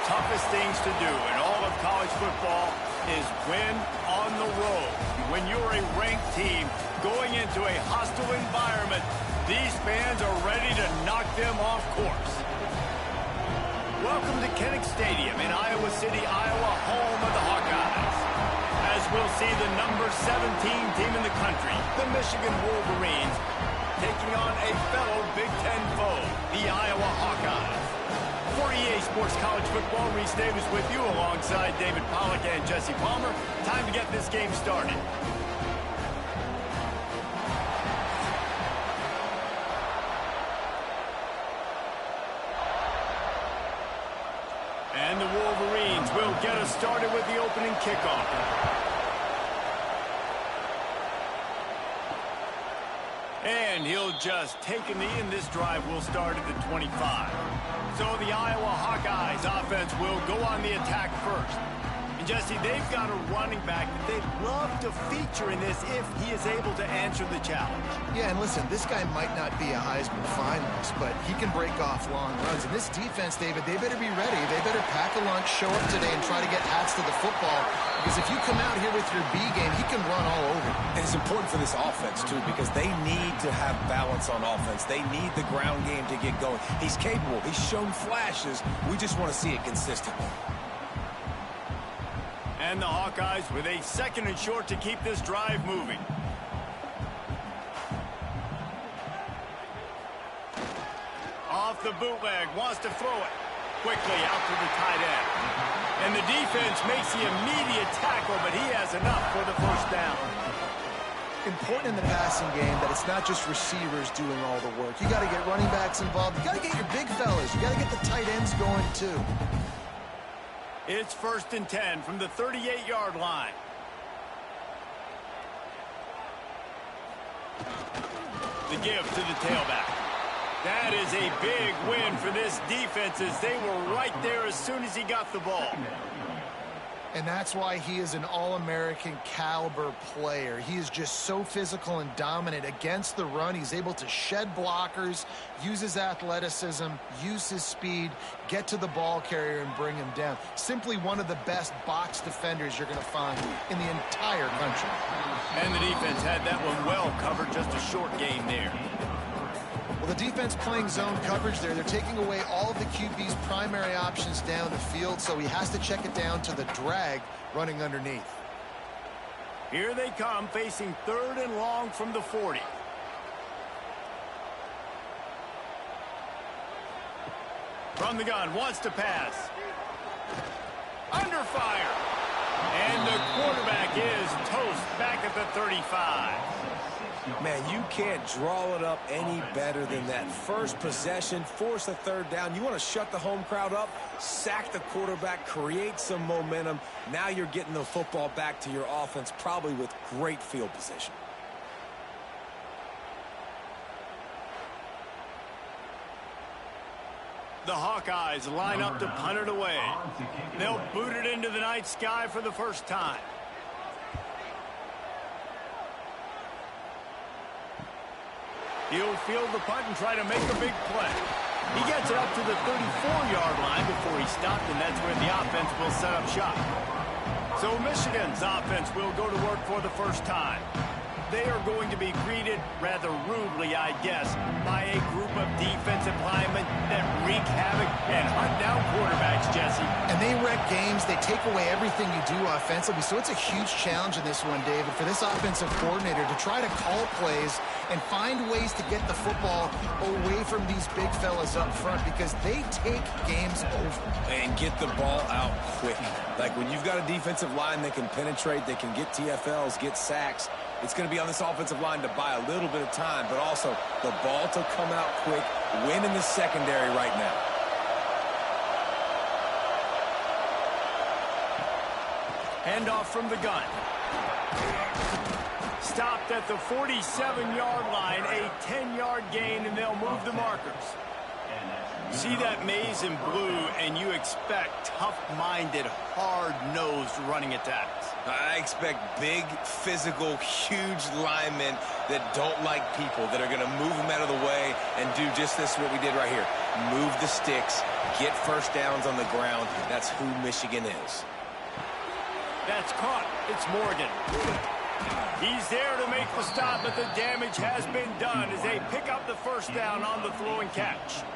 toughest things to do in all of college football is win on the road. When you're a ranked team going into a hostile environment, these fans are ready to knock them off course. Welcome to Kinnick Stadium in Iowa City, Iowa, home of the Hawkeyes. As we'll see the number 17 team in the country, the Michigan Wolverines, taking on a fellow Big Ten foe, the Iowa Hawkeyes. For EA Sports College Football, Reese Davis with you alongside David Pollack and Jesse Palmer. Time to get this game started. And the Wolverines will get us started with the opening kickoff. And he'll just take a knee, and this drive will start at the 25. So the Iowa Hawkeyes offense will go on the attack first. And Jesse, they've got a running back that they'd love to feature in this if he is able to answer the challenge. Yeah, and listen, this guy might not be a Heisman finalist, but he can break off long runs. And this defense, David, they better be ready. They better pack a lunch, show up today, and try to get hats to the football. Because if you come out here with your B game, he can run all over. And it's important for this offense, too, because they need to have balance on offense. They need the ground game to get going. He's capable. He's shown flashes. We just want to see it consistently. And the Hawkeyes with a second and short to keep this drive moving. Off the bootleg, wants to throw it. Quickly out to the tight end. And the defense makes the immediate tackle, but he has enough for the first down. Important in the passing game that it's not just receivers doing all the work. You got to get running backs involved. You got to get your big fellas. You got to get the tight ends going, too. It's 1st and 10 from the 38-yard line. The give to the tailback. That is a big win for this defense as they were right there as soon as he got the ball. And that's why he is an All-American caliber player. He is just so physical and dominant against the run. He's able to shed blockers, use his athleticism, use his speed, get to the ball carrier and bring him down. Simply one of the best box defenders you're going to find in the entire country. And the defense had that one well covered, just a short gain there. Well, the defense playing zone coverage there. They're taking away all of the QB's primary options down the field, so he has to check it down to the drag running underneath. Here they come, facing 3rd and long from the 40. From the gun, wants to pass. Under fire. And the quarterback is toast back at the 35. Man, you can't draw it up any better than that. First possession, force a 3rd down. You want to shut the home crowd up, sack the quarterback, create some momentum. Now you're getting the football back to your offense, probably with great field position. The Hawkeyes line up to punt it away. They'll boot it into the night sky for the first time. He'll field the punt and try to make a big play. He gets it up to the 34-yard line before he stopped, and that's where the offense will set up shop. So Michigan's offense will go to work for the first time. They are going to be greeted rather rudely, I guess, by a group of defensive linemen that wreak havoc and hunt down quarterbacks, Jesse. And they wreck games. They take away everything you do offensively. So it's a huge challenge in this one, David, for this offensive coordinator to try to call plays and find ways to get the football away from these big fellas up front because they take games over. And get the ball out quick. Like when you've got a defensive line that can penetrate, they can get TFLs, get sacks. It's going to be on this offensive line to buy a little bit of time, but also the ball to come out quick, win in the secondary right now. Handoff from the gun. Stopped at the 47-yard line, a 10-yard gain, and they'll move the markers. See that maze in blue, and you expect tough-minded, hard-nosed running attacks. I expect big, physical, huge linemen that don't like people, that are going to move them out of the way and do just this, what we did right here. Move the sticks, get first downs on the ground. That's who Michigan is. That's caught. It's Morgan. He's there to make the stop, but the damage has been done as they pick up the first down on the throw and catch.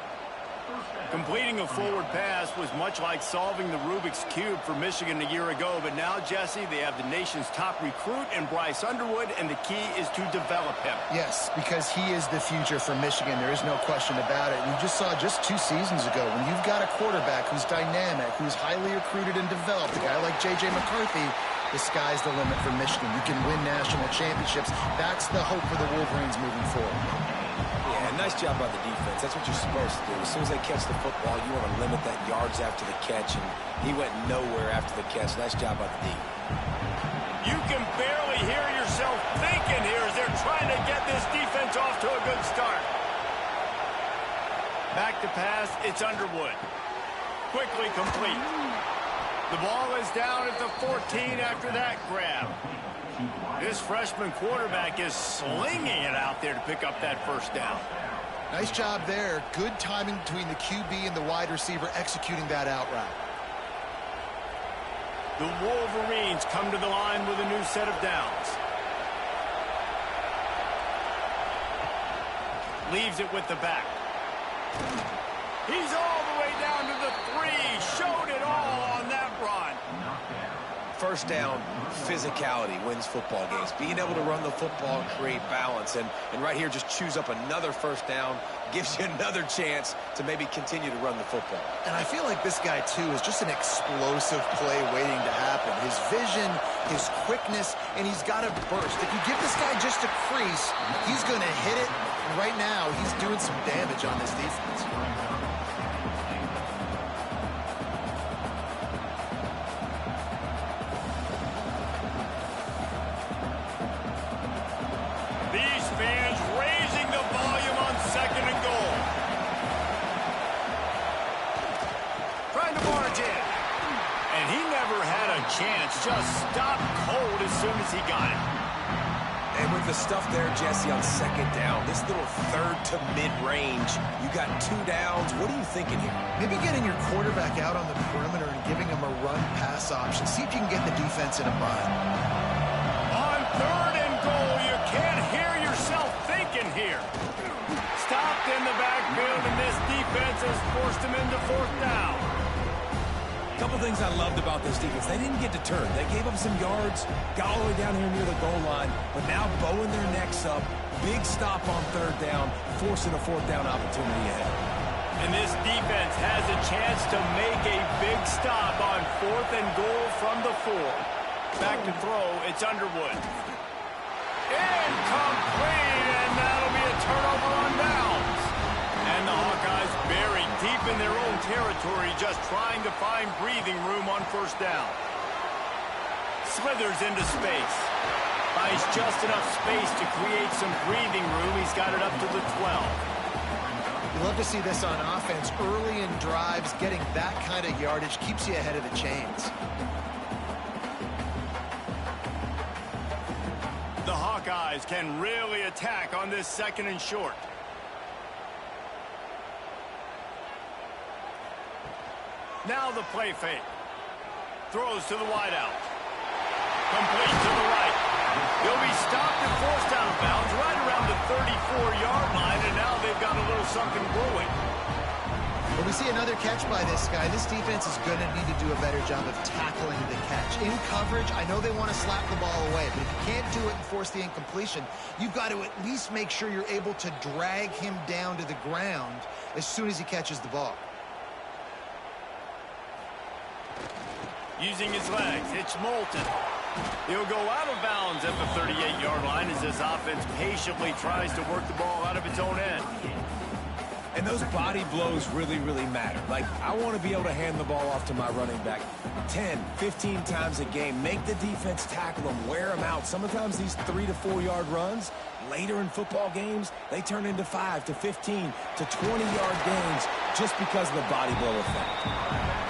Completing a forward pass was much like solving the Rubik's Cube for Michigan a year ago, but now, Jesse, they have the nation's top recruit in Bryce Underwood, and the key is to develop him. Yes, because he is the future for Michigan. There is no question about it. You just saw just 2 seasons ago when you've got a quarterback who's dynamic, who's highly recruited and developed, a guy like J.J. McCarthy, the sky's the limit for Michigan. You can win national championships. That's the hope for the Wolverines moving forward. Nice job by the defense. That's what you're supposed to do. As soon as they catch the football, you want to limit that yards after the catch, and he went nowhere after the catch. Nice job by the D. You can barely hear yourself thinking here as they're trying to get this defense off to a good start. Back to pass, it's Underwood. Quickly complete. The ball is down at the 14 after that grab. This freshman quarterback is slinging it out there to pick up that first down. Nice job there. Good timing between the QB and the wide receiver executing that out route. The Wolverines come to the line with a new set of downs. Leaves it with the back. He's all the way down to the 3. Showed it all on that run. First down, physicality wins football games. Being able to run the football and create balance. And right here, just choose up another first down, gives you another chance to maybe continue to run the football. And I feel like this guy, too, is just an explosive play waiting to happen. His vision, his quickness, and he's got a burst. If you give this guy just a crease, he's going to hit it. And right now, he's doing some damage on this defense. Just stopped cold as soon as he got it. And with the stuff there, Jesse, on second down, this little third to mid-range, you got 2 downs. What are you thinking here? Maybe getting your quarterback out on the perimeter and giving him a run-pass option. See if you can get the defense in a bind. On 3rd and goal, you can't hear yourself thinking here. Stopped in the backfield, and this defense has forced him into 4th down. Couple things I loved about this defense. They didn't get deterred. They gave up some yards, got all the way down here near the goal line, but now bowing their necks up, big stop on 3rd down, forcing a 4th down opportunity ahead. And this defense has a chance to make a big stop on 4th and goal from the 4. Back to throw, it's Underwood. Incomplete, and that'll be a turnover on downs. And the Hawkeyes buried deep in their own territory, just trying to find breathing room on 1st down. Slithers into space. Buys just enough space to create some breathing room. He's got it up to the 12. You love to see this on offense. Early in drives, getting that kind of yardage keeps you ahead of the chains. The Hawkeyes can really attack on this 2nd and short. Now the play fake. Throws to the wideout. Complete to the right. He'll be stopped and forced out of bounds right around the 34-yard line, and now they've got a little something brewing. When we see another catch by this guy, this defense is going to need to do a better job of tackling the catch. In coverage, I know they want to slap the ball away, but if you can't do it and force the incompletion, you've got to at least make sure you're able to drag him down to the ground as soon as he catches the ball. Using his legs, it's Moulton. He'll go out of bounds at the 38-yard line as this offense patiently tries to work the ball out of its own end. And those body blows really, really matter. Like, I want to be able to hand the ball off to my running back 10, 15 times a game. Make the defense tackle them, wear them out. Sometimes these 3 to 4 yard runs, Later in football games, they turn into 5 to 15 to 20-yard gains just because of the body blow effect.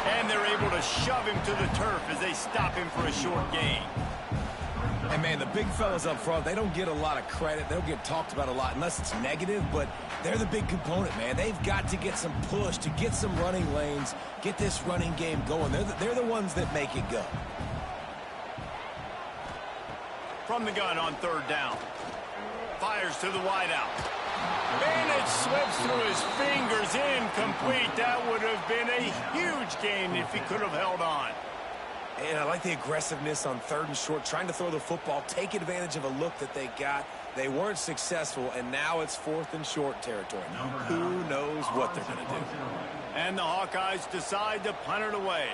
And they're able to shove him to the turf as they stop him for a short gain. And, man, the big fellas up front, they don't get a lot of credit. They don't get talked about a lot unless it's negative, but they're the big component, man. They've got to get some push, to get some running lanes, get this running game going. They're the ones that make it go. From the gun on third down. Fires to the wideout. And it slips through his fingers, incomplete. That would have been a huge gain if he could have held on. And I like the aggressiveness on third and short, trying to throw the football, take advantage of a look that they got. They weren't successful, and now it's fourth and short territory. Who knows what they're going to do? And the Hawkeyes decide to punt it away.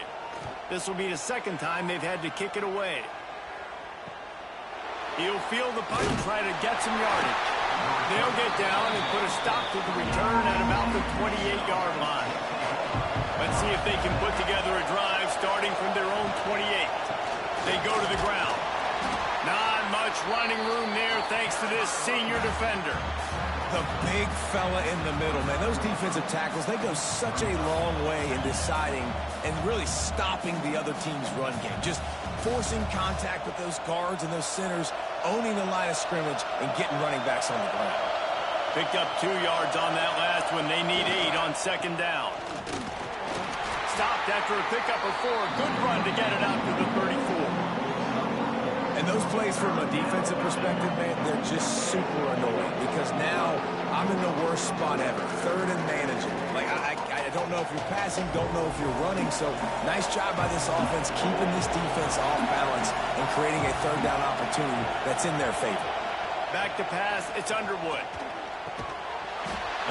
This will be the second time they've had to kick it away. He'll field the punt and try to get some yardage. They'll get down and put a stop to the return at about the 28-yard line. Let's see if they can put together a drive starting from their own 28. They go to the ground. Not much running room there thanks to this senior defender. The big fella in the middle, man. Those defensive tackles, they go such a long way in deciding and really stopping the other team's run game. Just forcing contact with those guards and those centers, owning the line of scrimmage, and getting running backs on the ground. Picked up 2 yards on that last one. They need 8 on second down. Stopped after a pickup of 4. Good run to get it out to the 34. And those plays from a defensive perspective, man, they're just super annoying because now I'm in the worst spot ever. Third and managing. Like, I don't know if you're passing, don't know if you're running. So nice job by this offense keeping this defense off balance and creating a third down opportunity that's in their favor. Back to pass. It's Underwood.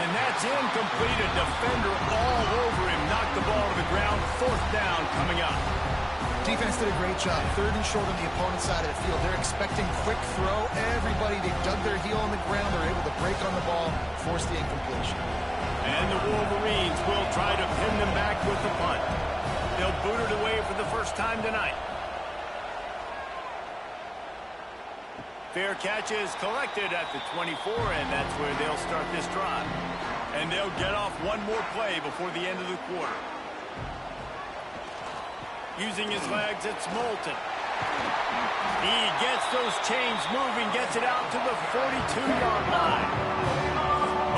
And that's incomplete. A defender all over him. Knocked the ball to the ground. Fourth down coming up. Defense did a great job. Third and short on the opponent's side of the field. They're expecting quick throw. Everybody, they dug their heel on the ground. They're able to break on the ball, force the incompletion. And the Wolverines will try to pin them back with the punt. They'll boot it away for the first time tonight. Fair catch is collected at the 24, and that's where they'll start this drive. And they'll get off one more play before the end of the quarter. Using his legs, it's Moulton. He gets those chains moving, gets it out to the 42-yard line.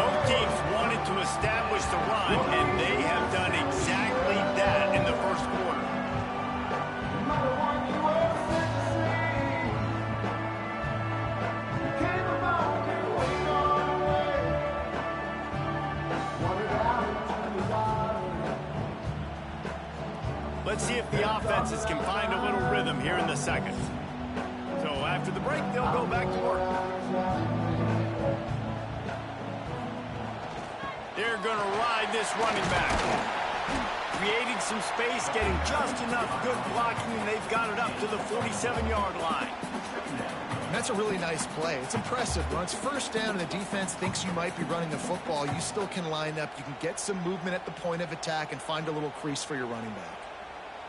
Both teams wanted to establish the run, and they have done exactly that in the first quarter. Let's see if the offenses can find a little rhythm here in the second. So after the break, they'll go back to work. They're going to ride this running back. Creating some space, getting just enough good blocking, and they've got it up to the 47-yard line. And that's a really nice play. It's impressive. When it's first down and the defense thinks you might be running the football, you still can line up. You can get some movement at the point of attack and find a little crease for your running back.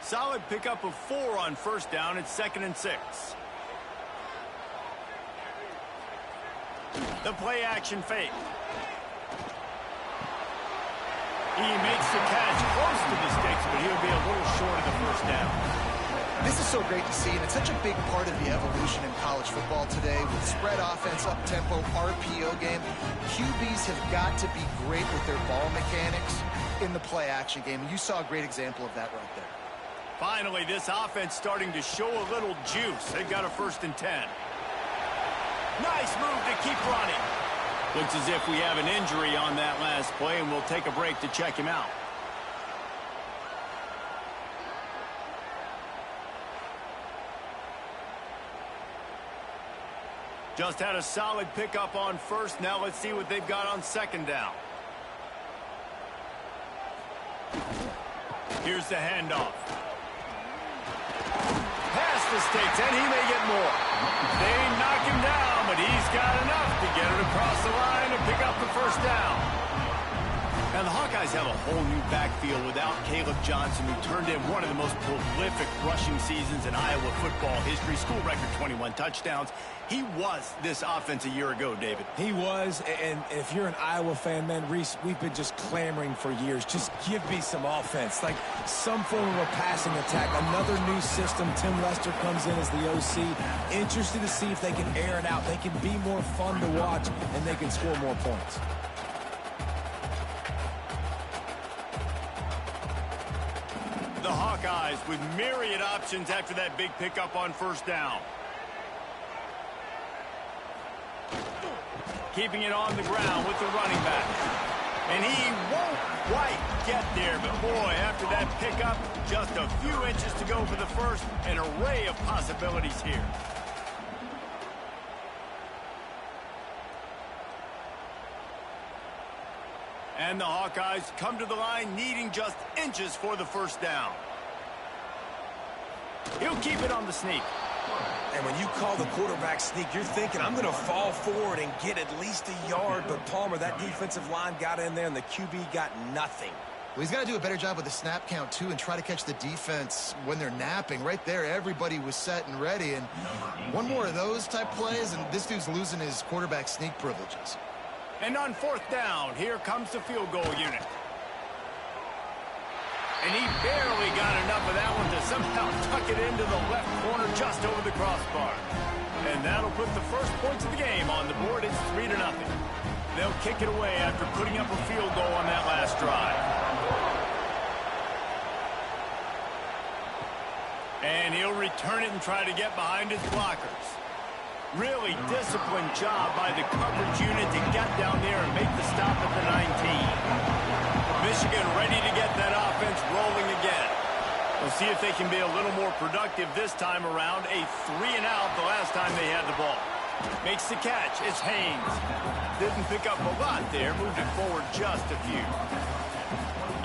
Solid pickup of 4 on first down. It's 2nd and 6. The play action fake. He makes the catch close to the sticks, but he'll be a little short of the first down. This is so great to see, and it's such a big part of the evolution in college football today with spread offense, up-tempo, RPO game. QBs have got to be great with their ball mechanics in the play action game. You saw a great example of that right there. Finally, this offense starting to show a little juice. They've got a 1st and 10. Nice move to keep running. Looks as if we have an injury on that last play, and we'll take a break to check him out. Just had a solid pickup on first. Now let's see what they've got on second down. Here's the handoff. Past the stakes, and he may get more. They knock him down, but he's got enough to get it across the line and pick up the first down. And the Hawkeyes Hawkeyes have a whole new backfield without Caleb Johnson, who turned in one of the most prolific rushing seasons in Iowa football history. School record 21 touchdowns. He was this offense a year ago, David. He was, and if you're an Iowa fan, man, Reese, we've been just clamoring for years. Just give me some offense, like some form of a passing attack. Another new system. Tim Lester comes in as the OC. Interested to see if they can air it out. They can be more fun to watch, and they can score more points. The Hawkeyes with myriad options after that big pickup on first down. Keeping it on the ground with the running back. And he won't quite get there, but boy, after that pickup, just a few inches to go for the first. An array of possibilities here. And the Hawkeyes come to the line needing just inches for the first down. He'll keep it on the sneak. And when you call the quarterback sneak, you're thinking, I'm going to fall forward and get at least a yard. But Palmer, that defensive line got in there, and the QB got nothing. Well, he's got to do a better job with the snap count, too, and try to catch the defense when they're napping. Right there, everybody was set and ready. And one more of those type plays, and this dude's losing his quarterback sneak privileges. And on fourth down, here comes the field goal unit. And he barely got enough of that one to somehow tuck it into the left corner just over the crossbar. And that'll put the first points of the game on the board. It's 3-0. They'll kick it away after putting up a field goal on that last drive. And he'll return it and try to get behind his blockers. Really disciplined job by the coverage unit to get down there and make the stop at the 19. Michigan ready to get that offense rolling again. We'll see if they can be a little more productive this time around. A 3-and-out the last time they had the ball. Makes the catch. It's Haynes. Didn't pick up a lot there. Moved it forward just a few.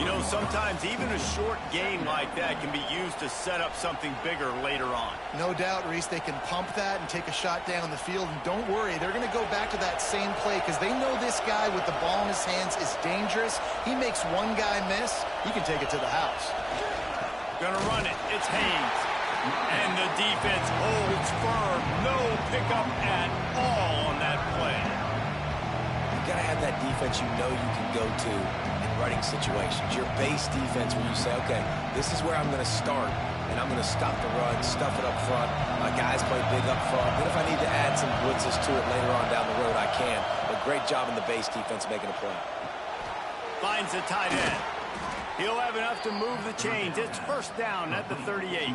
You know, sometimes even a short gain like that can be used to set up something bigger later on. No doubt, Reese, they can pump that and take a shot down the field. And don't worry, they're going to go back to that same play because they know this guy with the ball in his hands is dangerous. He makes one guy miss, he can take it to the house. Gonna run it. It's Haynes. And the defense holds firm. No pickup at all on that play. You got to have that defense you know you can go to in running situations. Your base defense where you say, okay, this is where I'm going to start, and I'm going to stop the run, stuff it up front. My guys play big up front. Then if I need to add some blitzes to it later on down the road, I can. But great job in the base defense making a play. Finds a tight end. He'll have enough to move the chains. It's first down at the 38.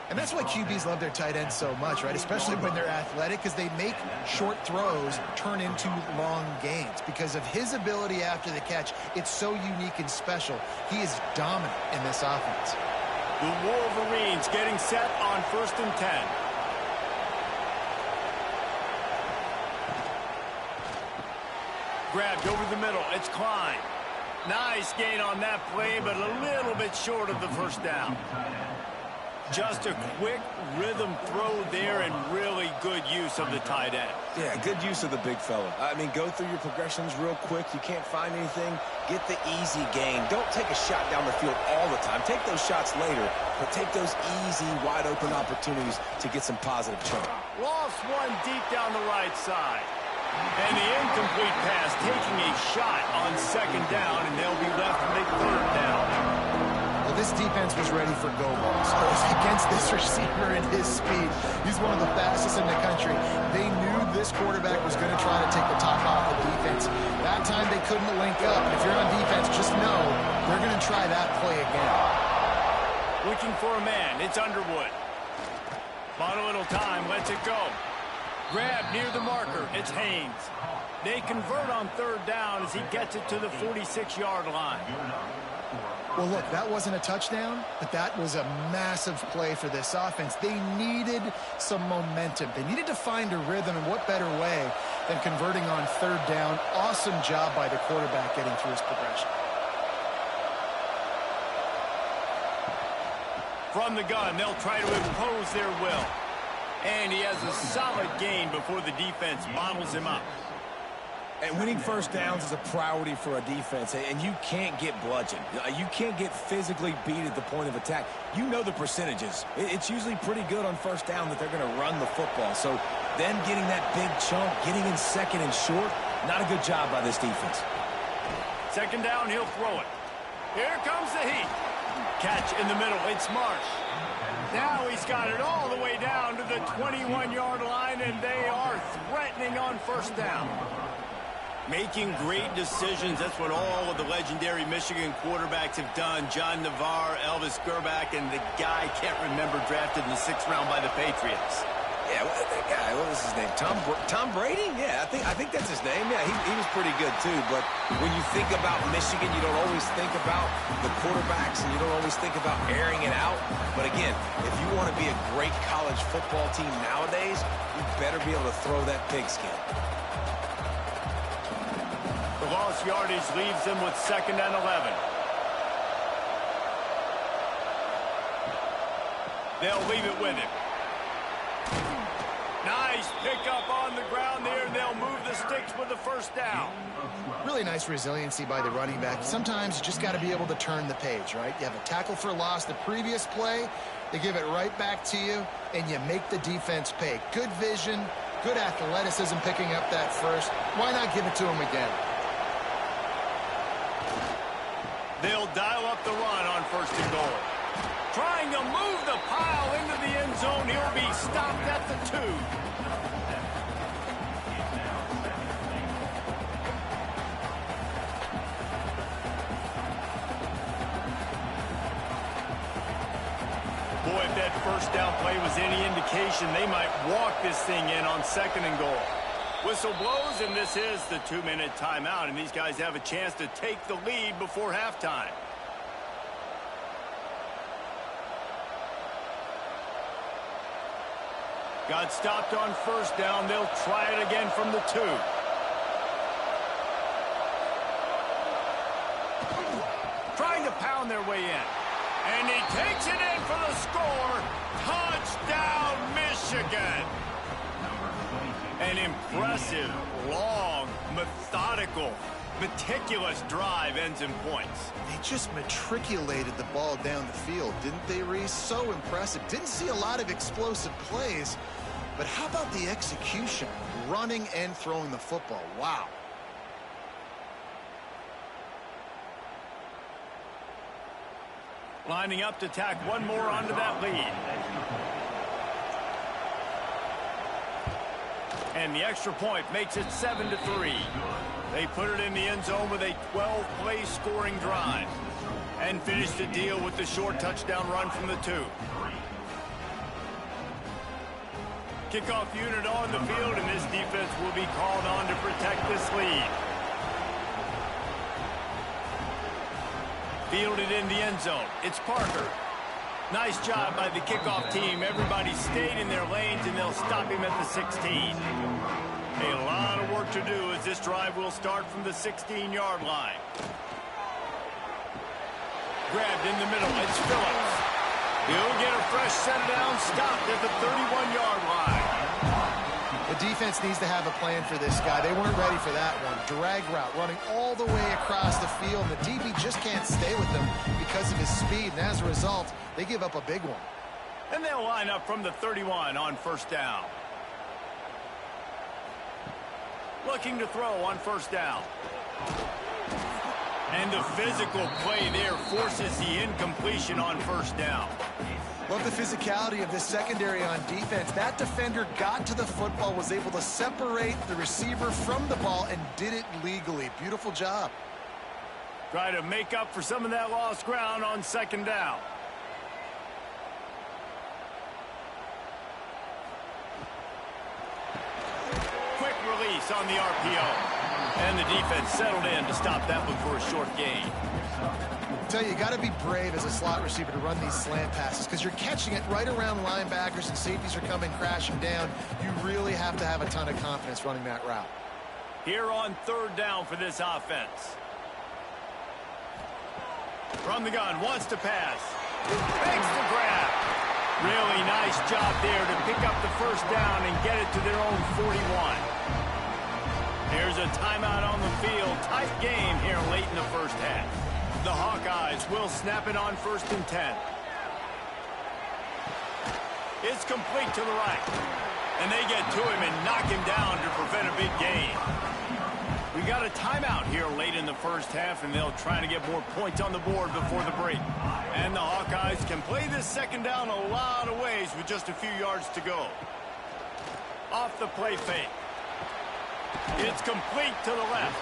And that's why QBs love their tight ends so much, right? Especially when they're athletic, because they make short throws turn into long gains. Because of his ability after the catch, it's so unique and special. He is dominant in this offense. The Wolverines getting set on 1st and 10. Grabbed over the middle. It's Klein. Nice gain on that play, but a little bit short of the first down. Just a quick rhythm throw there and really good use of the tight end. Yeah, good use of the big fella. I mean, go through your progressions real quick. You can't find anything. Get the easy gain. Don't take a shot down the field all the time. Take those shots later, but take those easy, wide-open opportunities to get some positive chunk. Lost one deep down the right side. And the incomplete pass taking a shot on 2nd down, and they'll be left with a 3rd down. This defense was ready for go balls. Against this receiver and his speed, he's one of the fastest in the country. They knew this quarterback was going to try to take the top off the defense. That time they couldn't link up. And if you're on defense, just know they're going to try that play again. Looking for a man. It's Underwood. Bought a little time. Lets it go. Grab near the marker. It's Haynes. They convert on 3rd down as he gets it to the 46-yard line. Well, look, that wasn't a touchdown, but that was a massive play for this offense. They needed some momentum. They needed to find a rhythm, and what better way than converting on 3rd down. Awesome job by the quarterback getting through his progression. From the gun, they'll try to impose their will. And he has a solid gain before the defense bottles him up. And winning first downs is a priority for a defense, and you can't get bludgeoned. You can't get physically beat at the point of attack. You know the percentages. It's usually pretty good on first down that they're going to run the football. So them getting that big chunk, getting in second and short, not a good job by this defense. Second down, he'll throw it. Here comes the heat. Catch in the middle. It's Marsh. Now he's got it all the way down to the 21-yard line, and they are threatening on first down. Making great decisions. That's what all of the legendary Michigan quarterbacks have done. John Navarre, Elvis Gerbach, and the guy, can't remember, drafted in the 6th round by the Patriots. Yeah, that guy, what was his name? Tom Brady? Yeah, I think that's his name. Yeah, he was pretty good, too. But when you think about Michigan, you don't always think about the quarterbacks, and you don't always think about airing it out. But again, if you want to be a great college football team nowadays, you better be able to throw that pigskin. The lost yardage leaves them with 2nd and 11. They'll leave it with him. Nice pickup on the ground there. They'll move the sticks with the first down. Really nice resiliency by the running back. Sometimes you just got to be able to turn the page, right? You have a tackle for loss the previous play. They give it right back to you, and you make the defense pay. Good vision, good athleticism picking up that first. Why not give it to him again? They'll dial up the run on 1st and goal. Trying to move the pile into the end zone. He'll be stopped at the 2. Boy, if that first down play was any indication, they might walk this thing in on 2nd and goal. Whistle blows, and this is the 2-minute timeout, and these guys have a chance to take the lead before halftime. Got stopped on 1st down. They'll try it again from the 2. Trying to pound their way in. And he takes it in for the score. Touchdown, Michigan. An impressive, long, methodical, meticulous drive ends in points. They just matriculated the ball down the field, didn't they, Reese? So impressive. Didn't see a lot of explosive plays, but how about the execution? Running and throwing the football. Wow. Lining up to tack one more onto that lead. And the extra point makes it 7-3. They put it in the end zone with a 12-play scoring drive and finish the deal with the short touchdown run from the 2. Kickoff unit on the field, and this defense will be called on to protect this lead. Fielded in the end zone. It's Parker. Nice job by the kickoff team. Everybody stayed in their lanes, and they'll stop him at the 16. A lot of work to do as this drive will start from the 16-yard line. Grabbed in the middle. It's Phillips. He'll get a fresh set down, stopped at the 31-yard line. The defense needs to have a plan for this guy. They weren't ready for that one. Drag route, running all the way across the field. And the DB just can't stay with them because of his speed. And as a result, they give up a big one. And they'll line up from the 31 on 1st down. Looking to throw on 1st down. And the physical play there forces the incompletion on 1st down. Love the physicality of this secondary on defense. That defender got to the football, was able to separate the receiver from the ball, and did it legally. Beautiful job. Try to make up for some of that lost ground on 2nd down. Quick release on the RPO. And the defense settled in to stop that one for a short gain. I tell you, got to be brave as a slot receiver to run these slant passes because you're catching it right around linebackers and safeties are coming crashing down. You really have to have a ton of confidence running that route. Here on 3rd down for this offense. From the gun, wants to pass. Makes the grab. Really nice job there to pick up the 1st down and get it to their own 41. Here's a timeout on the field. Tight game here late in the first half. The Hawkeyes will snap it on 1st and 10. It's complete to the right. And they get to him and knock him down to prevent a big gain. We got a timeout here late in the first half, and they'll try to get more points on the board before the break. And the Hawkeyes can play this 2nd down a lot of ways with just a few yards to go. Off the play fake. It's complete to the left.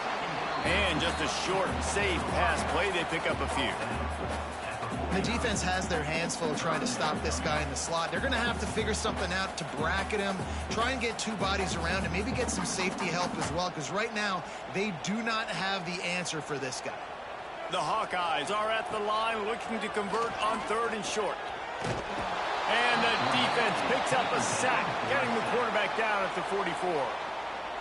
And just a short, safe pass play. They pick up a few. The defense has their hands full trying to stop this guy in the slot. They're going to have to figure something out to bracket him, try and get 2 bodies around him, maybe get some safety help as well, because right now they do not have the answer for this guy. The Hawkeyes are at the line looking to convert on 3rd and short. And the defense picks up a sack, getting the quarterback down at the 44.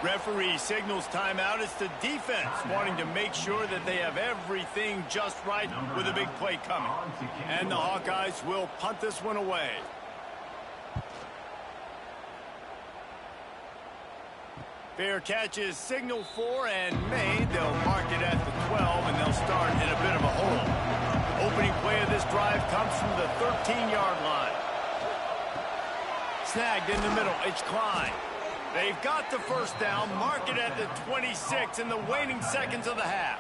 Referee signals timeout. It's the defense wanting to make sure that they have everything just right with a big play coming. And the Hawkeyes will punt this one away. Fair catch is signaled for and made. They'll mark it at the 12, and they'll start in a bit of a hole. Opening play of this drive comes from the 13-yard line. Snagged in the middle. It's Klein. They've got the 1st down, mark it at the 26 in the waning seconds of the half.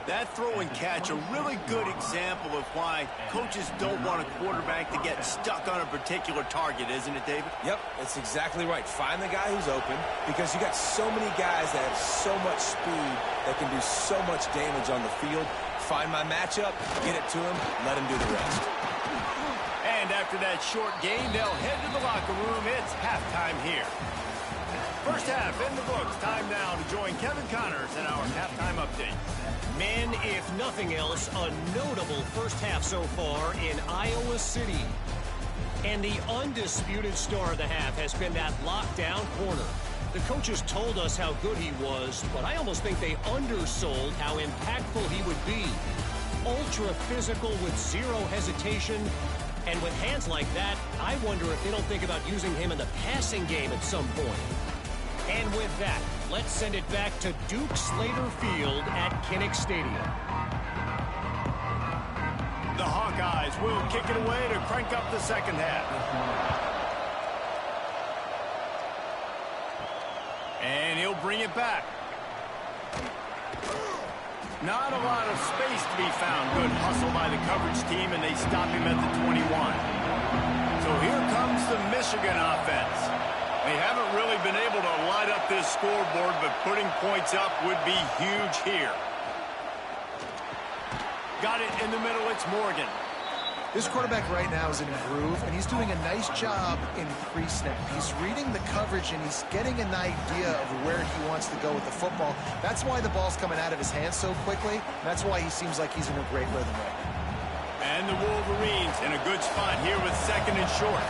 That throw and catch, a really good example of why coaches don't want a quarterback to get stuck on a particular target, isn't it, David? Yep, that's exactly right. Find the guy who's open, because you got so many guys that have so much speed that can do so much damage on the field. Find my matchup, get it to him, let him do the rest. And after that short gain, they'll head to the locker room. It's halftime here. First half in the books. Time now to join Kevin Connors in our halftime update. Men, if nothing else, a notable first half so far in Iowa City. And the undisputed star of the half has been that lockdown corner. The coaches told us how good he was, but I almost think they undersold how impactful he would be. Ultra physical with zero hesitation. And with hands like that, I wonder if they don't think about using him in the passing game at some point. And with that, let's send it back to Duke Slater Field at Kinnick Stadium. The Hawkeyes will kick it away to crank up the 2nd half. And he'll bring it back. Not a lot of space to be found. Good hustle by the coverage team, and they stop him at the 21. So here comes the Michigan offense. They haven't really been able to light up this scoreboard, but putting points up would be huge here. Got it in the middle. It's Morgan. This quarterback right now is in a groove, and he's doing a nice job in pre-snap. He's reading the coverage, and he's getting an idea of where he wants to go with the football. That's why the ball's coming out of his hands so quickly. That's why he seems like he's in a great rhythm right now. And the Wolverines in a good spot here with 2nd and short.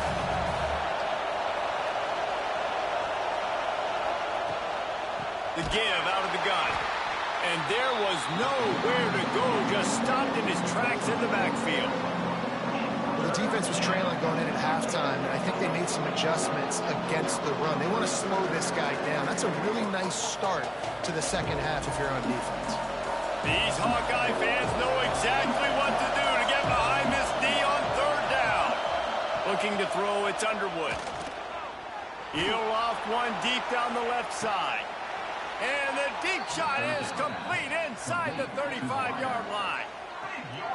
The give out of the gun. And there was nowhere to go, just stopped in his tracks in the backfield. The defense was trailing going in at halftime, and I think they made some adjustments against the run. They want to slow this guy down. That's a really nice start to the 2nd half if you're on defense. These Hawkeye fans know exactly what to do to get behind this D on 3rd down. Looking to throw, it's Underwood. He'll loft one deep down the left side. And the deep shot is complete inside the 35-yard line.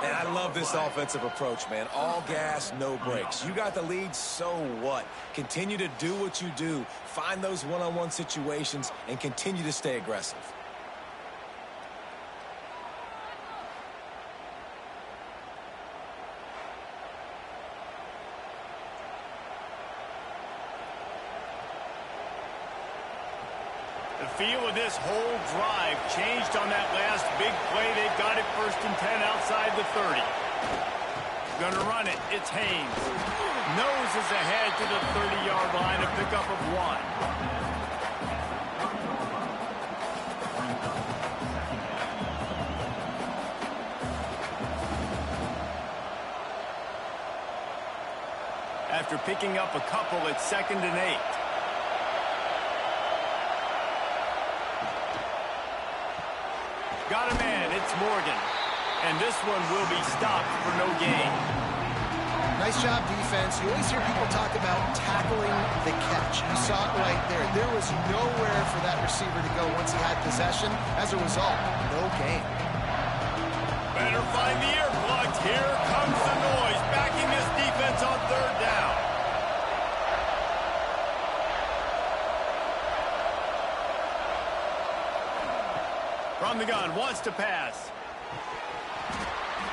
And I love this offensive approach, man. All gas, no brakes. You got the lead, so what? Continue to do what you do. Find those one-on-one situations and continue to stay aggressive. The feel of this whole drive changed on that last big play. They've got it 1st and 10 outside the 30. Gonna run it. It's Haynes. Noses ahead to the 30-yard line, a pickup of 1. After picking up a couple, it's 2nd and 8. Got a man, it's Morgan. And this one will be stopped for no gain. Nice job, defense. You always hear people talk about tackling the catch. You saw it right there. There was nowhere for that receiver to go once he had possession. As a result, no gain. Better find the earplugs. Here comes the noise, backing this defense on third down. From the gun, wants to pass.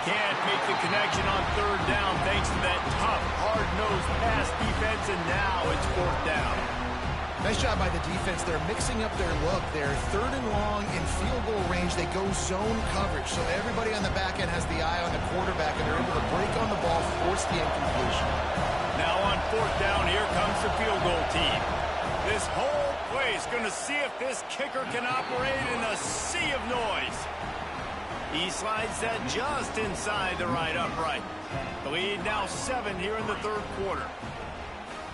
Can't make the connection on third down thanks to that tough, hard-nosed pass defense, and now it's fourth down. Nice job by the defense. They're mixing up their look. They're third and long in field goal range. They go zone coverage, so everybody on the back end has the eye on the quarterback, and they're able to break on the ball, force the incompletion. Now on fourth down, here comes the field goal team. This whole place going to see if this kicker can operate in a sea of noise. He slides that just inside the right upright. The lead now 7 here in the third quarter.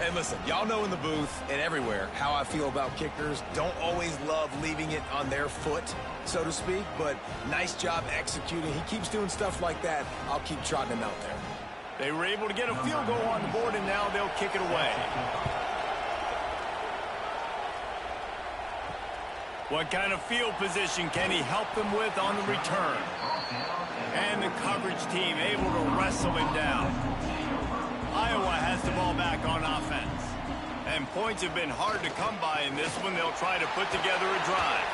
And listen, y'all know in the booth and everywhere how I feel about kickers. Don't always love leaving it on their foot, so to speak, but nice job executing. He keeps doing stuff like that. I'll keep trotting him out there. They were able to get a field goal on the board, and now they'll kick it away. What kind of field position can he help them with on the return? And the coverage team able to wrestle him down. Iowa has the ball back on offense. And points have been hard to come by in this one. They'll try to put together a drive.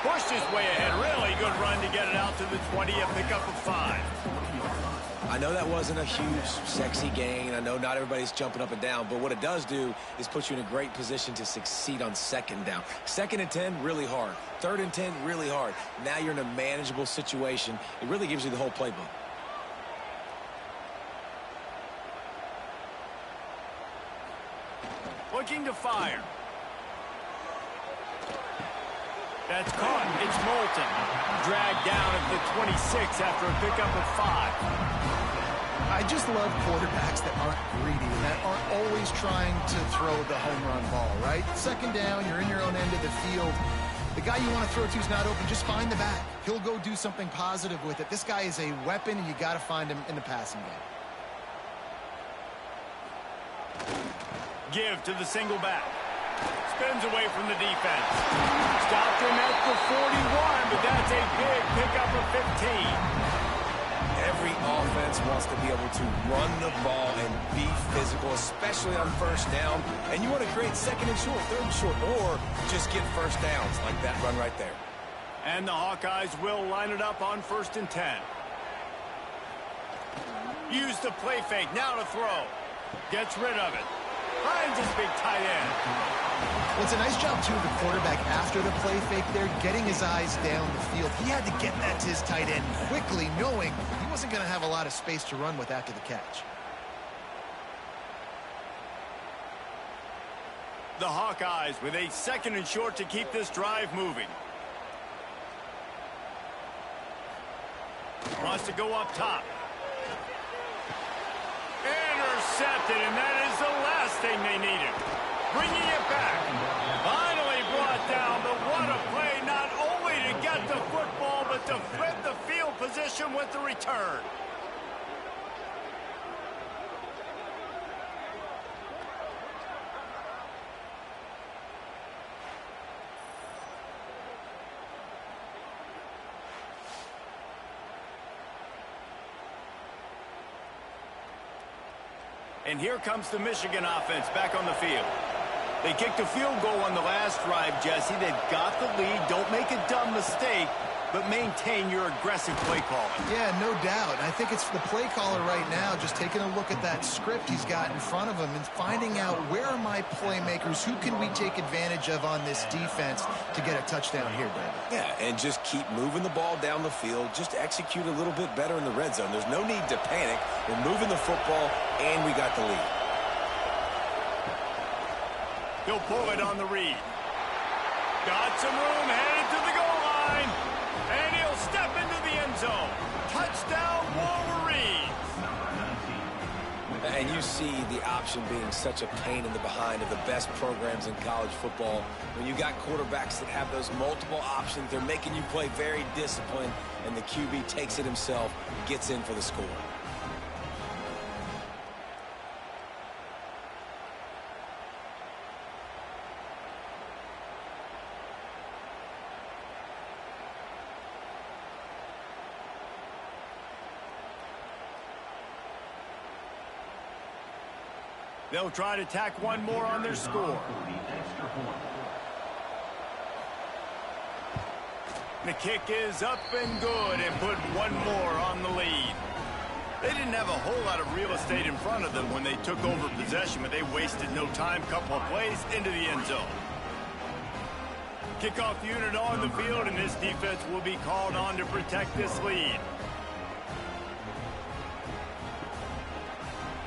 Pushed his way ahead. Really good run to get it out to the 20, a pickup of 5. I know that wasn't a huge, sexy gain. I know not everybody's jumping up and down, but what it does do is put you in a great position to succeed on second down. Second and 10, really hard. Third and 10, really hard. Now you're in a manageable situation. It really gives you the whole playbook. Looking to fire. That's caught. It's Moulton. Dragged down at the 26 after a pickup of 5. I just love quarterbacks that aren't greedy, that aren't always trying to throw the home run ball, right? Second down, you're in your own end of the field. The guy you want to throw to is not open. Just find the back. He'll go do something positive with it. This guy is a weapon, and you got to find him in the passing game. Give to the single back. Spins away from the defense. Stopped him at the 41, but that's a big pickup of 15. Every offense wants to be able to run the ball and be physical, especially on first down. And you want to create second and short, third and short, or just get first downs like that run right there. And the Hawkeyes will line it up on 1st and 10. Use the play fake, now to throw. Gets rid of it. Finds his big tight end. Well, it's a nice job, too, of the quarterback after the play fake there, getting his eyes down the field. He had to get that to his tight end quickly, knowing he wasn't going to have a lot of space to run with after the catch. The Hawkeyes with a 2nd and short to keep this drive moving. Wants to go up top. Intercepted, and that is the last thing they needed. Bringing it back. Finally brought down, but what a play, not only to get the football, but to flip the field position with the return. And here comes the Michigan offense back on the field. They kicked a field goal on the last drive, Jesse. They've got the lead. Don't make a dumb mistake, but maintain your aggressive play calling. Yeah, no doubt. I think it's the play caller right now just taking a look at that script he's got in front of him and finding out where are my playmakers, who can we take advantage of on this defense to get a touchdown here, David. Yeah, and just keep moving the ball down the field. Just execute a little bit better in the red zone. There's no need to panic. We're moving the football, and we got the lead. He'll pull it on the read. Got some room, headed to the goal line. And he'll step into the end zone. Touchdown, Wolverines. And you see the option being such a pain in the behind of the best programs in college football. When you got quarterbacks that have those multiple options, they're making you play very disciplined, and the QB takes it himself, gets in for the score. They'll try to tack one more on their score. The kick is up and good, and put one more on the lead. They didn't have a whole lot of real estate in front of them when they took over possession, but they wasted no time. Couple of plays into the end zone. Kickoff unit on the field, and this defense will be called on to protect this lead.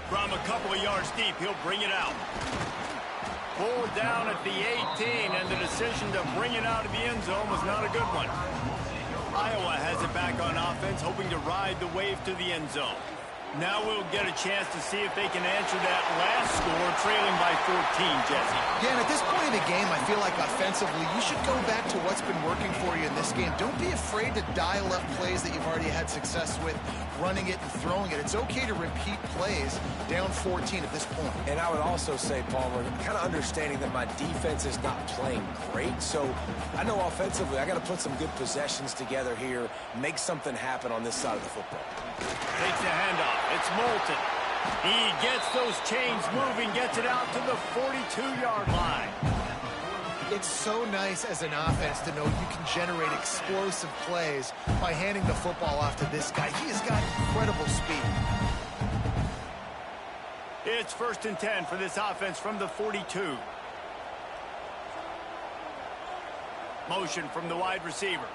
From a couple of yards deep, he'll bring it out. Pulled down at the 18, and the decision to bring it out of the end zone was not a good one. Iowa has it back on offense, hoping to ride the wave to the end zone. Now we'll get a chance to see if they can answer that last score, trailing by 14, Jesse. Yeah, and at this point in the game, I feel like offensively, you should go back to what's been working for you in this game. Don't be afraid to dial up plays that you've already had success with, running it and throwing it. It's okay to repeat plays down 14 at this point. And I would also say, Palmer, kind of understanding that my defense is not playing great. So I know offensively, I got to put some good possessions together here, make something happen on this side of the football. Takes the handoff. It's Moulton. He gets those chains moving, gets it out to the 42-yard line. It's so nice as an offense to know you can generate explosive plays by handing the football off to this guy. He has got incredible speed. It's 1st and 10 for this offense from the 42. Motion from the wide receiver.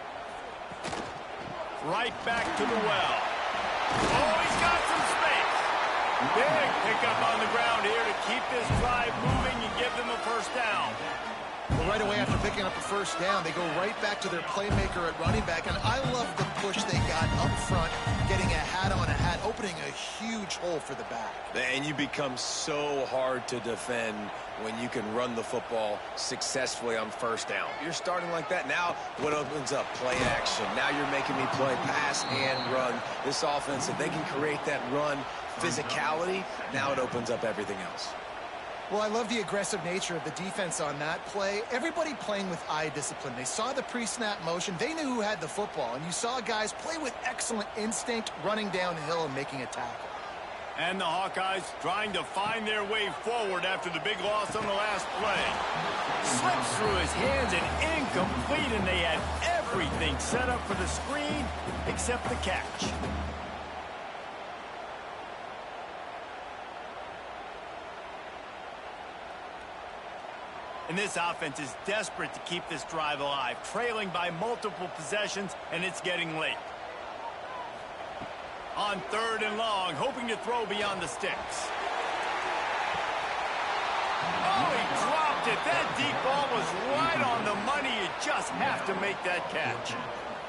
Right back to the well. Oh, he's got some space. Big pickup on the ground here to keep this drive moving and give them a first down. Well, right away after picking up a first down, they go right back to their playmaker at running back. And I love the push they got up front, getting a hat on a hat, opening a huge hole for the back. And you become so hard to defend when you can run the football successfully on first down. You're starting like that. Now what opens up? Play action. Now you're making me play pass and run. This offense, if they can create that run physicality, now it opens up everything else. Well, I love the aggressive nature of the defense on that play. Everybody playing with eye discipline. They saw the pre-snap motion. They knew who had the football. And you saw guys play with excellent instinct, running downhill and making a tackle. And the Hawkeyes trying to find their way forward after the big loss on the last play. Slips through his hands and incomplete, and they had everything set up for the screen except the catch. And this offense is desperate to keep this drive alive, trailing by multiple possessions, and it's getting late. On 3rd and long, hoping to throw beyond the sticks. Oh, he dropped it. That deep ball was right on the money. You just have to make that catch.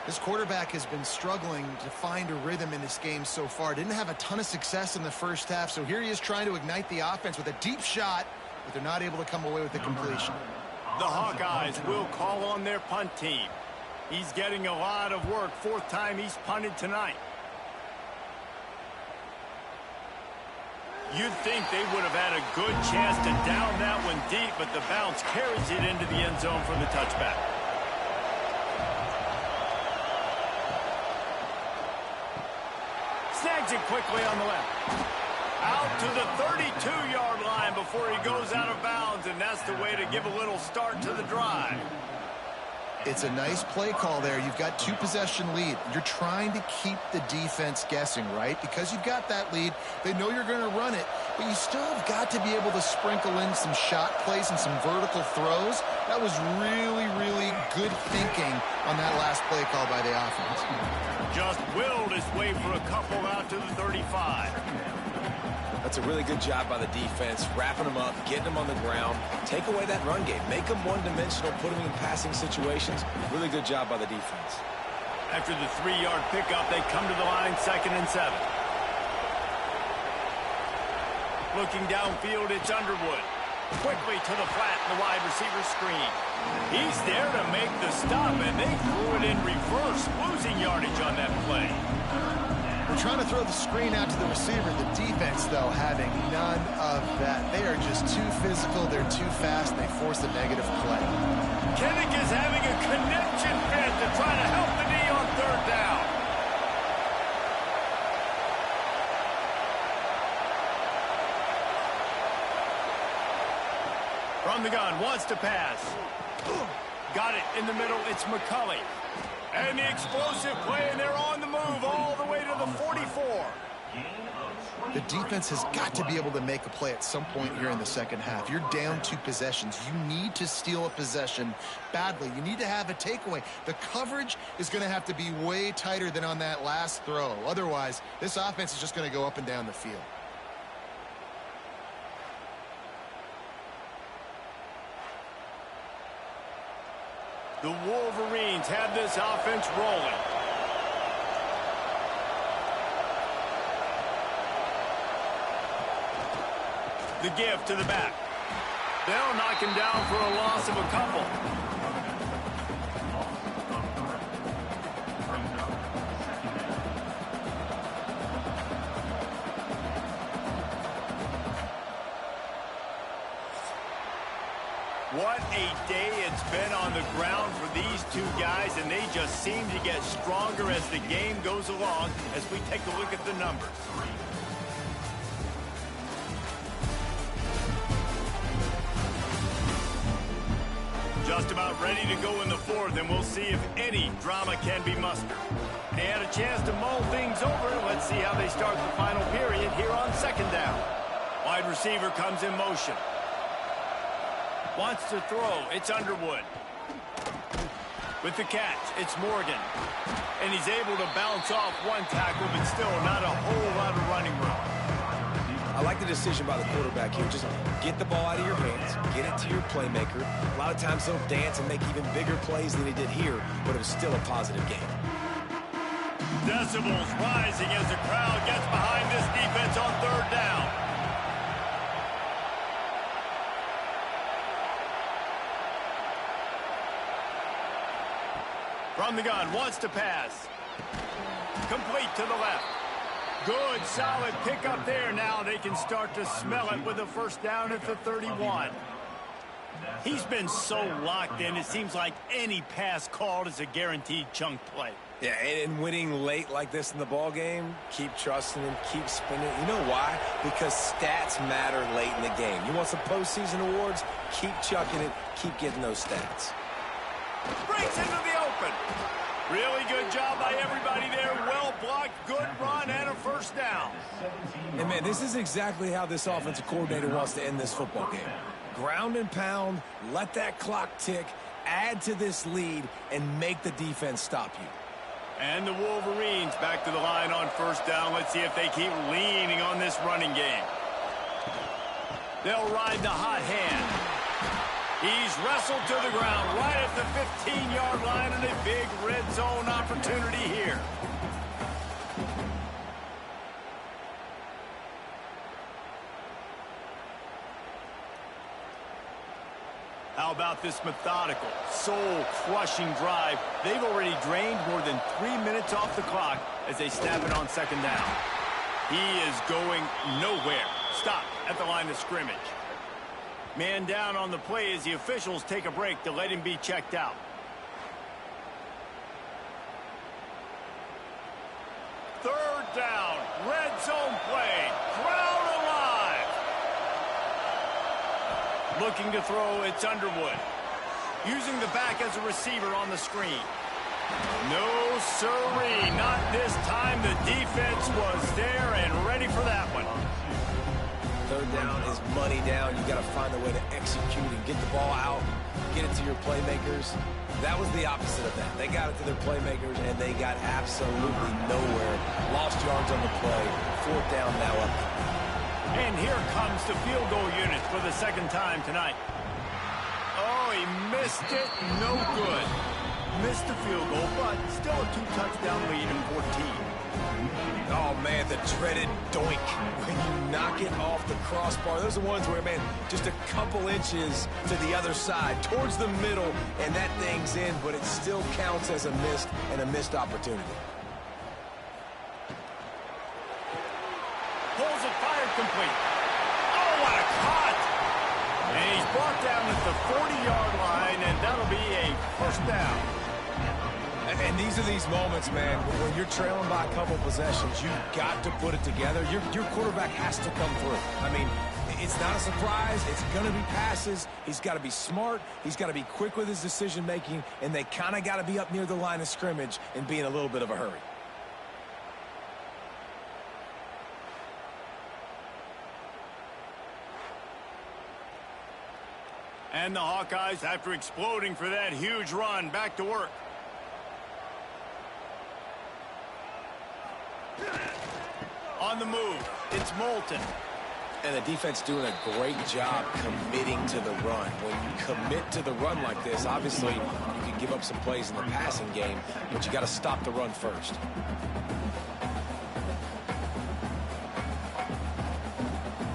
This quarterback has been struggling to find a rhythm in this game so far. Didn't have a ton of success in the first half, so here he is trying to ignite the offense with a deep shot, but they're not able to come away with the completion. The Hawkeyes will call on their punt team. He's getting a lot of work. 4th time he's punted tonight. You'd think they would have had a good chance to down that one deep, but the bounce carries it into the end zone for the touchback. Snags it quickly on the left. Out to the 32-yard line before he goes out of bounds, and that's the way to give a little start to the drive. It's a nice play call there. You've got 2-possession lead. You're trying to keep the defense guessing, right? Because you've got that lead, they know you're going to run it, but you still have got to be able to sprinkle in some shot plays and some vertical throws. That was really, really good thinking on that last play call by the offense. Just willed his way for a couple out to the 35. That's a really good job by the defense, wrapping them up, getting them on the ground, take away that run game, make them one-dimensional, put them in passing situations. Really good job by the defense. After the 3-yard pickup, they come to the line 2nd and 7. Looking downfield, it's Underwood. Quickly to the flat in the wide receiver screen. He's there to make the stop, and they threw it in reverse, losing yardage on that play. They're trying to throw the screen out to the receiver. The defense, though, having none of that. They are just too physical. They're too fast. They force a negative play. Kinnick is having a connection fit to try to help the knee on third down. From the gun, wants to pass. Got it in the middle, it's McCulley. And the explosive play, and they're on the move all the way to the 44. The defense has got to be able to make a play at some point here in the second half. You're down 2 possessions. You need to steal a possession badly. You need to have a takeaway. The coverage is going to have to be way tighter than on that last throw. Otherwise, this offense is just going to go up and down the field. The Wolverines have this offense rolling. The give to the back. They'll knock him down for a loss of a couple. What a day it's been on the ground for these two guys, and they just seem to get stronger as the game goes along as we take a look at the numbers. Just about ready to go in the fourth, and we'll see if any drama can be mustered. They had a chance to mull things over. Let's see how they start the final period here on second down. Wide receiver comes in motion. Wants to throw. It's Underwood. With the catch, it's Morgan. And he's able to bounce off one tackle, but still not a whole lot of running room. I like the decision by the quarterback here. Just get the ball out of your hands, get it to your playmaker. A lot of times he'll dance and make even bigger plays than he did here, but it was still a positive game. Decibels rising as the crowd gets behind this defense on third down. From the gun, wants to pass. Complete to the left. Good, solid pickup there. Now they can start to smell it with a first down at the 31. He's been so locked in, it seems like any pass called is a guaranteed chunk play. Yeah, and winning late like this in the ball game, keep trusting him, keep spinning. You know why? Because stats matter late in the game. You want some postseason awards? Keep chucking it, keep getting those stats. Breaks into the open. Really good job by everybody there. Well blocked, good run, and a first down. And, man, this is exactly how this offensive coordinator wants to end this football game. Ground and pound, let that clock tick, add to this lead, and make the defense stop you. And the Wolverines back to the line on first down. Let's see if they keep leaning on this running game. They'll ride the hot hand. He's wrestled to the ground right at the 15-yard line, and a big red zone opportunity here. How about this methodical, soul-crushing drive? They've already drained more than 3 minutes off the clock as they snap it on second down. He is going nowhere. Stop at the line of scrimmage. Man down on the play as the officials take a break to let him be checked out. Third down, red zone play, crowd alive. Looking to throw, it's Underwood. Using the back as a receiver on the screen. No siree, not this time. The defense was there and ready for that one. Third down is money down. You got to find a way to execute and get the ball out, get it to your playmakers. That was the opposite of that. They got it to their playmakers, and they got absolutely nowhere. Lost yards on the play. Fourth down now up. And here comes the field goal unit for the second time tonight. Oh, he missed it. No good. Missed the field goal, but still a 2-touchdown lead in 14. Oh, man, the dreaded doink. When you knock it off the crossbar, those are the ones where, man, just a couple inches to the other side, towards the middle, and that thing's in, but it still counts as a missed opportunity. Pulls it, fired complete. Oh, what a cut! And he's brought down at the 40-yard line, and that'll be a first down. And these are these moments, man, when you're trailing by a couple possessions, you've got to put it together. Your quarterback has to come through. I mean, it's not a surprise. It's going to be passes. He's got to be smart. He's got to be quick with his decision-making, and they kind of got to be up near the line of scrimmage and be in a little bit of a hurry. And the Hawkeyes, after exploding for that huge run, back to work. On the move, it's Moulton. And the defense doing a great job committing to the run. When you commit to the run like this, obviously you can give up some plays in the passing game, but you got to stop the run first.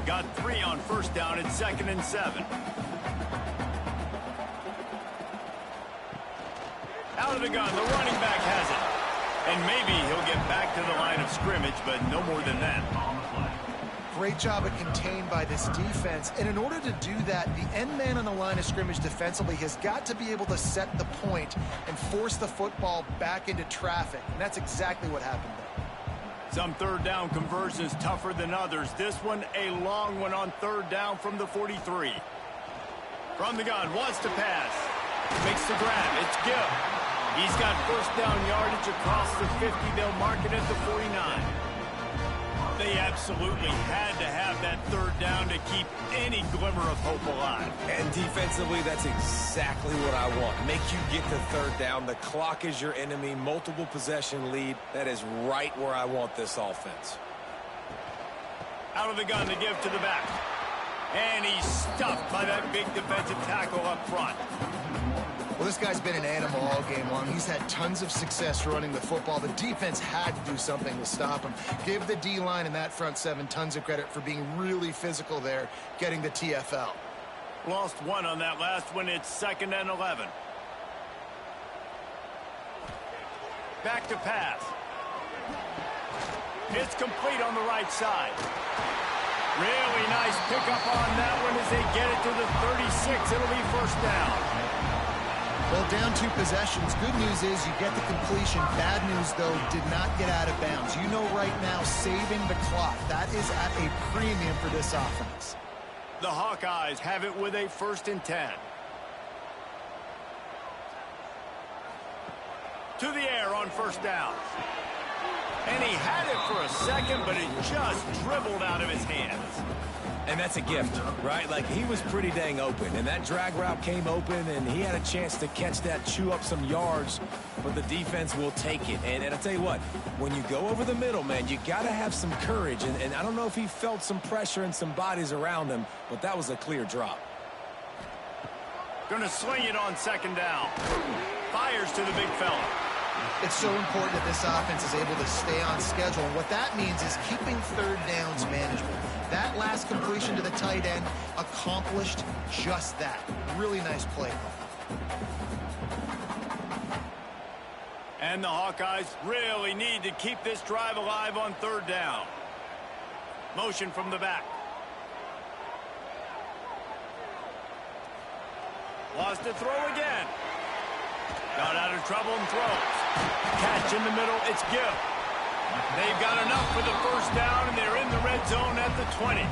Got 3 on first down. It's 2nd and 7. Out of the gun, the running back has it. And maybe he'll get back to the line of scrimmage, but no more than that. Great job of contained by this defense. And in order to do that, the end man on the line of scrimmage defensively has got to be able to set the point and force the football back into traffic. And that's exactly what happened there. Some third down conversions tougher than others. This one, a long one on third down from the 43. From the gun, wants to pass. Makes the grab. It's Gill. He's got first down yardage across the 50. They'll mark it at the 49. They absolutely had to have that third down to keep any glimmer of hope alive. And defensively, that's exactly what I want. Make you get the third down. The clock is your enemy. Multiple possession lead. That is right where I want this offense. Out of the gun to give to the back. And he's stuffed by that big defensive tackle up front. Well, this guy's been an animal all game long. He's had tons of success running the football. The defense had to do something to stop him. Give the D-line and that front 7 tons of credit for being really physical there, getting the TFL. Lost 1 on that last one. It's 2nd and 11. Back to pass. It's complete on the right side. Really nice pickup on that one as they get it to the 36. It'll be first down. Well, down 2 possessions. Good news is you get the completion. Bad news, though, did not get out of bounds. You know right now, saving the clock. That is at a premium for this offense. The Hawkeyes have it with a 1st and 10. To the air on first down. And he had it for a second, but it just dribbled out of his hands. And that's a gift, right? Like, he was pretty dang open, and that drag route came open, and he had a chance to catch that, chew up some yards, but the defense will take it. And I'll tell you what, when you go over the middle, man, you got to have some courage, and I don't know if he felt some pressure and some bodies around him, but that was a clear drop. Gonna swing it on 2nd down. Fires to the big fella. It's so important that this offense is able to stay on schedule. And what that means is keeping third downs manageable. That last completion to the tight end accomplished just that. Really nice play. And the Hawkeyes really need to keep this drive alive on third down. Motion from the back. Lost to throw again. Got out of trouble and throws. Catch in the middle, it's Gill. They've got enough for the first down, and they're in the red zone at the 20.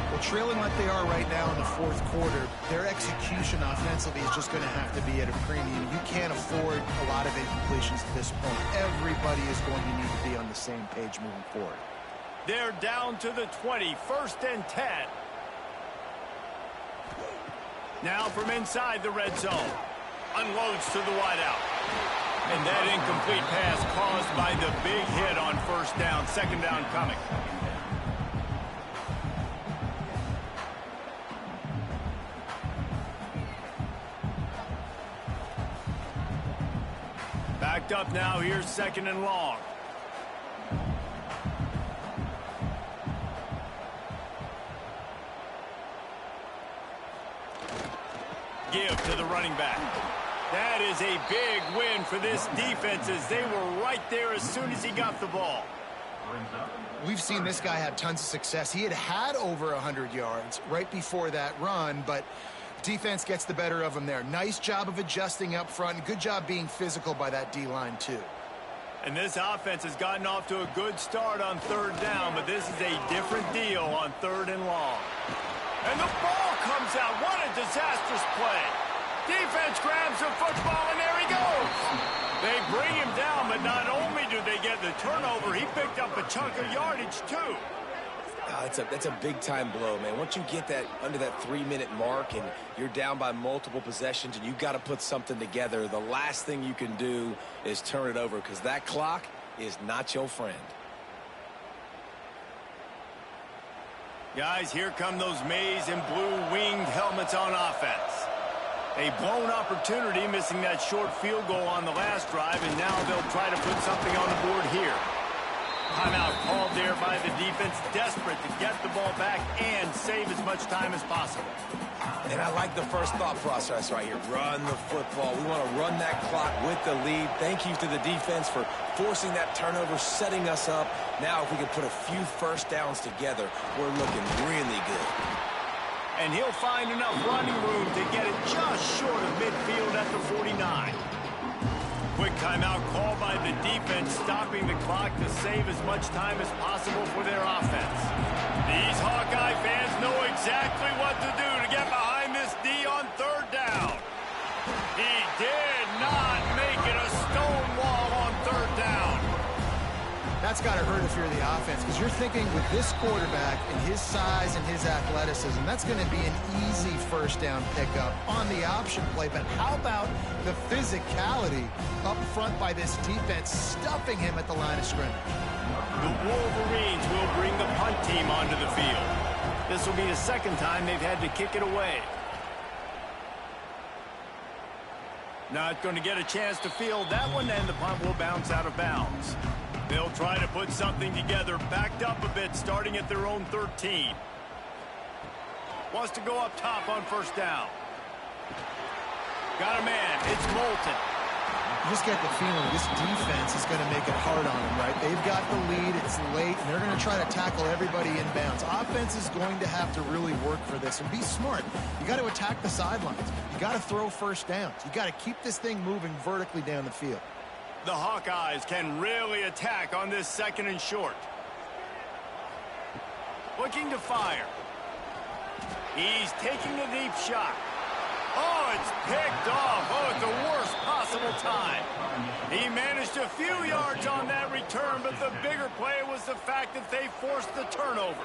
Well, trailing like they are right now in the 4th quarter, their execution offensively is just going to have to be at a premium. You can't afford a lot of incompletions at this point. Everybody is going to need to be on the same page moving forward. They're down to the 20, 1st and 10. Now from inside the red zone. Unloads to the wideout. And that incomplete pass caused by the big hit on first down. 2nd down coming. Backed up now. Here's 2nd and long. Give to the running back. That is a big win for this defense as they were right there as soon as he got the ball. We've seen this guy have tons of success. He had over 100 yards right before that run, but defense gets the better of him there. Nice job of adjusting up front. Good job being physical by that D-line, too. And this offense has gotten off to a good start on 3rd down, but this is a different deal on 3rd and long. And the ball comes out. What a disastrous play. Defense grabs the football, and there he goes. They bring him down, but not only do they get the turnover, he picked up a chunk of yardage, too. That's a big-time blow, man. Once you get that under that 3-minute mark and you're down by multiple possessions and you've got to put something together, the last thing you can do is turn it over because that clock is not your friend. Guys, here come those maize and blue winged helmets on offense. A blown opportunity, missing that short field goal on the last drive, and now they'll try to put something on the board here. Timeout called there by the defense, desperate to get the ball back and save as much time as possible. And I like the first thought process right here. Run the football. We want to run that clock with the lead. Thank you to the defense for forcing that turnover, setting us up. Now if we can put a few first downs together, we're looking really good. And he'll find enough running room to get it just short of midfield at the 49. Quick timeout called by the defense, stopping the clock to save as much time as possible for their offense. These Hawkeye fans know exactly what to do to get behind this D on 3rd down. He did not make it a stone wall on 3rd down. That's got to hurt if you're the offense, because you're thinking with this quarterback and his size and his athleticism, that's going to be an easy first down pickup on the option play. But how about the physicality up front by this defense, stuffing him at the line of scrimmage? The Wolverines will bring the punt team onto the field. This will be the 2nd time they've had to kick it away. Not going to get a chance to field that one, and the punt will bounce out of bounds. They'll try to put something together, backed up a bit, starting at their own 13. Wants to go up top on 1st down. Got a man. It's Moulton. You just get the feeling this defense is going to make it hard on them, right? They've got the lead. It's late, and they're going to try to tackle everybody inbounds. Offense is going to have to really work for this and be smart. You got to attack the sidelines. You got to throw first downs. You got to keep this thing moving vertically down the field. The Hawkeyes can really attack on this 2nd and short. Looking to fire. He's taking a deep shot. Oh, it's picked off. Oh, at the worst possible time. He managed a few yards on that return, but the bigger play was the fact that they forced the turnover.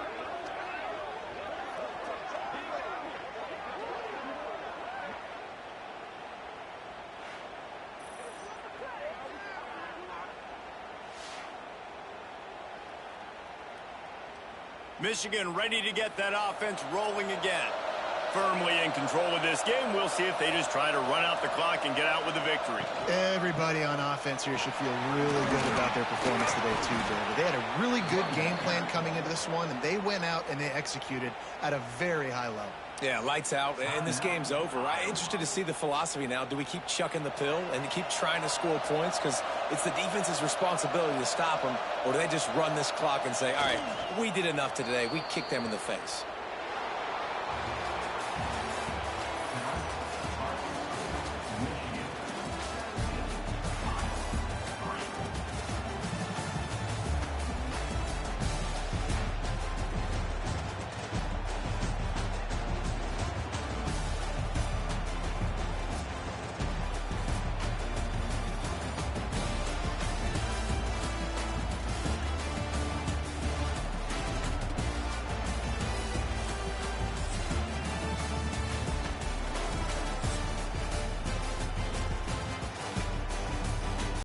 Michigan ready to get that offense rolling again. Firmly in control of this game. We'll see if they just try to run out the clock and get out with a victory. Everybody on offense here should feel really good about their performance today, too, David. They had a really good game plan coming into this one, and they went out and they executed at a very high level. Yeah, lights out, and this game's over. I'm interested to see the philosophy now. Do we keep chucking the pill and keep trying to score points? Because it's the defense's responsibility to stop them. Or do they just run this clock and say, all right, we did enough today. We kicked them in the face.